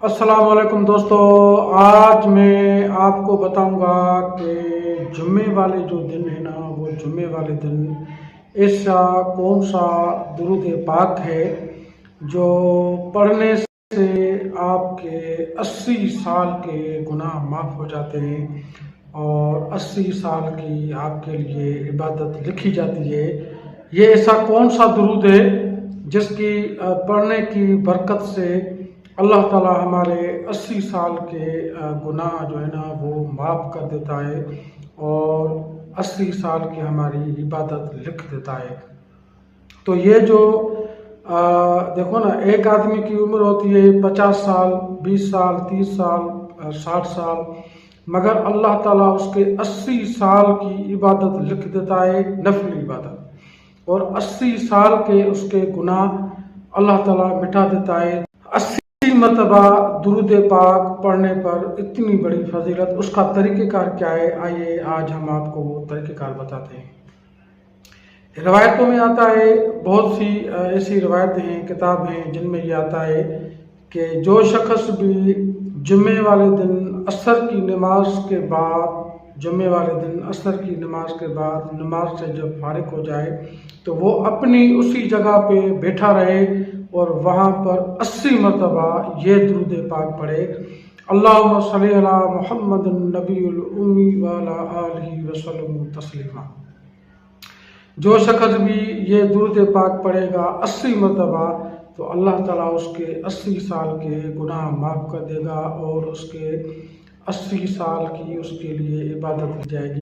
السلام علیکم دوستو، آج میں آپ کو بتاؤں گا کہ جمعے والے جو دن ہے نا، وہ جمعے والے دن ایسا کون سا درود پاک ہے جو پڑھنے سے آپ کے 80 سال کے گناہ معاف ہو جاتے ہیں اور 80 سال کی آپ کے لیے عبادت لکھی جاتی ہے۔ یہ ایسا کون سا درود ہے جس کی پڑھنے کی برکت سے اللہ تعالیٰ ہمارے 80 سال کے گناہ جو ہے نا وہ معاف کر دیتا ہے اور 80 سال کی ہماری عبادت لکھ دیتا ہے۔ تو یہ جو دیکھو نا، ایک آدمی کی عمر ہوتی ہے 50 سال، 20 سال، 30 سال، 60 سال، مگر اللہ تعالیٰ اس کے 80 سال کی عبادت لکھ دیتا ہے، نفل عبادت، اور 80 سال کے اس کے گناہ اللہ تعالیٰ مٹا دیتا ہے۔ 80 مرتبہ درود پاک پڑھنے پر اتنی بڑی فضیلت، اس کا طریقہ کار کیا ہے؟ آئیے آج ہم آپ کو وہ طریقہ کار بتاتے ہیں۔ روایتوں میں آتا ہے، بہت سی ایسی روایتیں ہیں، کتاب ہیں جن میں یہ آتا ہے کہ جو شخص بھی جمعے والے دن عصر کی نماز کے بعد نماز سے جب فارغ ہو جائے تو وہ اپنی اسی جگہ پہ بیٹھا رہے اور وہاں پر 80 مرتبہ یہ درود پاک پڑھے: اللہم صلی علی محمد النبی الامی وعلی آلہ وسلم تسلیما۔ جو شخص بھی یہ درود پاک پڑھے گا 80 مرتبہ تو اللہ تعالیٰ اس کے 80 سال کے گناہ معاف کر دے گا اور اس کے 80 سال کی اس کے لیے عبادت کی جائے گی۔